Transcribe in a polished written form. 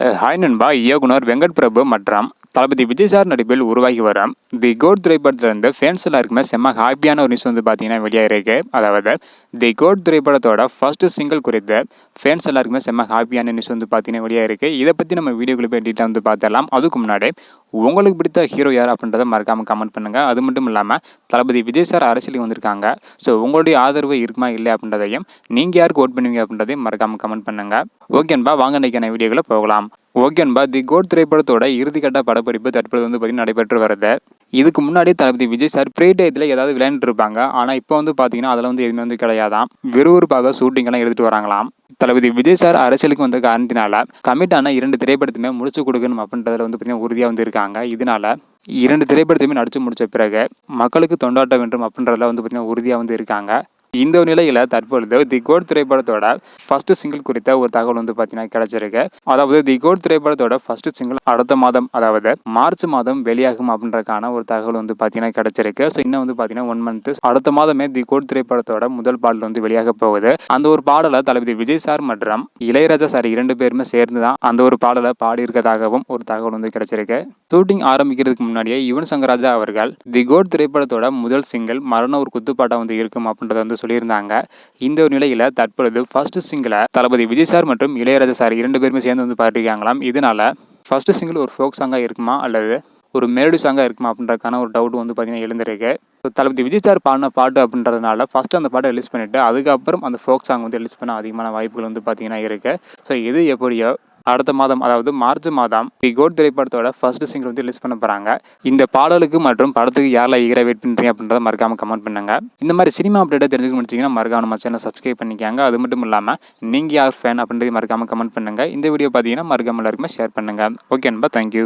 Hi நண்பா. இயக்குனர் வெங்கட் பிரபு மற்றும் தளபதி விஜய் சார் நடிப்பில் உருவாகி வரும் தி கோட் திரைப்படத்திலிருந்து ஃபேன்ஸ் எல்லாருக்குமே செம்ம ஹாப்பியான ஒரு நியூஸ் வந்து பார்த்தீங்கன்னா வெளியாகிருக்கு. அதாவது தி கோட் திரைப்படத்தோட ஃபர்ஸ்ட் சிங்கிள் குறித்து ஃபேன்ஸ் எல்லாருக்குமே செம்ம ஹாப்பியான நியூஸ் வந்து பார்த்தீங்கன்னா வெளியாகிருக்கு. இதை பற்றி நம்ம வீடியோக்குள்ள போய் டீட்டெயில் வந்து பார்த்துடலாம். அதுக்கு முன்னாடி உங்களுக்கு பிடித்த ஹீரோ யார் அப்படின்றத மறக்காமல் கமெண்ட் பண்ணுங்கள். அது மட்டும் இல்லாமல் தளபதி விஜய் சார் அரசியலுக்கு வந்திருக்காங்க. ஸோ உங்களுடைய ஆதரவு இருக்குமா இல்லை அப்படின்றதையும் நீங்கள் யாருக்கு ஓட் பண்ணுவீங்க அப்படின்றதையும் மறக்காமல் கமெண்ட் பண்ணுங்கள். ஓகேன்பா, வாங்க இன்றைக்கான வீடியோக்குள்ள போகலாம். ஓகேன்பா, தி கோட் திரைப்படத்தோட இறுதிக்கட்ட படப்பிடிப்பு தற்போது வந்து பார்த்தீங்கன்னா நடைபெற்று வருது. இதுக்கு முன்னாடி தளபதி விஜய் சார் ஃப்ரீ டயத்தில் ஏதாவது விளையாண்டு இருப்பாங்க. ஆனால் இப்போ வந்து பார்த்தீங்கன்னா அதில் வந்து எதுவுமே வந்து கிடையாதாம். விறுவிறுப்பாக ஷூட்டிங் எல்லாம் எடுத்துட்டு வராங்களாம். தளபதி விஜய் சார் அரசியலுக்கு வந்த காரணத்தினால கமிட்டான 2 திரைப்படத்தையுமே முடிச்சு கொடுக்கணும் அப்படின்றதுல வந்து பார்த்தீங்கன்னா உறுதியாக வந்து இருக்காங்க. இதனால 2 திரைப்படத்தையுமே நடிச்சு முடிச்ச பிறகு மக்களுக்கு தொண்டாட்ட வேண்டும் அப்படின்றதுல வந்து பார்த்தீங்கன்னா உறுதியாக வந்து இருக்காங்க. இந்த நிலையில தற்பொழுது தி கோட் திரைப்படத்தோட ஃபர்ஸ்ட் சிங்கிள் குறித்த ஒரு தகவல் வந்து பார்த்தீங்கன்னா கிடைச்சிருக்கு. அதாவது தி கோட் திரைப்படத்தோட ஃபர்ஸ்ட் சிங்கிள் அடுத்த மாதம், அதாவது மார்ச் மாதம் வெளியாகும் அப்படின்றதுக்கான ஒரு தகவல் வந்து பார்த்தீங்கன்னா கிடைச்சிருக்கு. ஸோ இன்னும் வந்து பார்த்தீங்கன்னா 1 மந்த் அடுத்த மாதமே தி கோட் திரைப்படத்தோட முதல் பாடல் வந்து வெளியாக போகுது. அந்த ஒரு பாடலை தளபதி விஜய் சார் மற்றும் இளையராஜா சார் 2 பேருமே சேர்ந்து தான் அந்த ஒரு பாடலை பாடி இருக்கதாகவும் ஒரு தகவல் வந்து கிடைச்சிருக்கு. ஷூட்டிங் ஆரம்பிக்கிறதுக்கு முன்னாடியே யுவன் சங்கர் ராஜா அவர்கள் தி கோட் திரைப்படத்தோட முதல் சிங்கிள் மரண ஒரு குத்துப்பாட்டா வந்து இருக்கும் அப்படின்றத வந்து சொல்லியிருந்தாங்க. இந்த ஒரு நிலையில தற்பொழுது ஃபர்ஸ்ட் சிங்கிளை தளபதி விஜய் சார் மற்றும் இளையராஜா சார் 2 பேருமே சேர்ந்து வந்து பாடிருக்காங்களாம். இதனால ஃபர்ஸ்ட் சிங்கிள் ஒரு ஃபோக் சாங்கா இருக்குமா அல்லது ஒரு மெலடி சாங்கா இருக்குமா அப்படின்றதுக்கான ஒரு டவுட் வந்து பார்த்தீங்கன்னா எழுந்திருக்கு. தளபதி விஜய் சார் பாடின பாட்டு அப்படின்றதுனால ஃபர்ஸ்ட் அந்த பாட்டை ரிலீஸ் பண்ணிட்டு அதுக்கப்புறம் அந்த ஃபோக் சாங் வந்து ரிலீஸ் பண்ண அதிகமான வாய்ப்புகள் வந்து பார்த்தீங்கன்னா இருக்கு. ஸோ இது எப்படியோ அடுத்த மாதம், அதாவது மார்ச் மாதம் தி கோட் திரைப்படத்தோட ஃபர்ஸ்ட் சிங்கிள் வந்து ரிலீஸ் பண்ண போறாங்க. இந்த பாடலுக்கு மற்றும் படத்துக்கு யாரெல்லாம் ஈகரா வெயிட் பண்ணுறீங்க அப்படின்றத மறக்காம கமெண்ட் பண்ணுங்க. இந்த மாதிரி சினிமா அப்டேட்டை தெரிஞ்சுக்க முடிச்சிங்கன்னா மறக்காம நம்ம சேனலை சப்ஸ்கிரைப் பண்ணிக்காங்க. அது மட்டும் இல்லாமல் நீங்கள் யார் ஃபேன் அப்படின்றத மறக்காம கமெண்ட் பண்ணுங்க. இந்த வீடியோ பார்த்தீங்கன்னா மறக்காம எல்லாருக்குமே ஷேர் பண்ணுங்க. ஓகே நண்பா, தேங்க்யூ.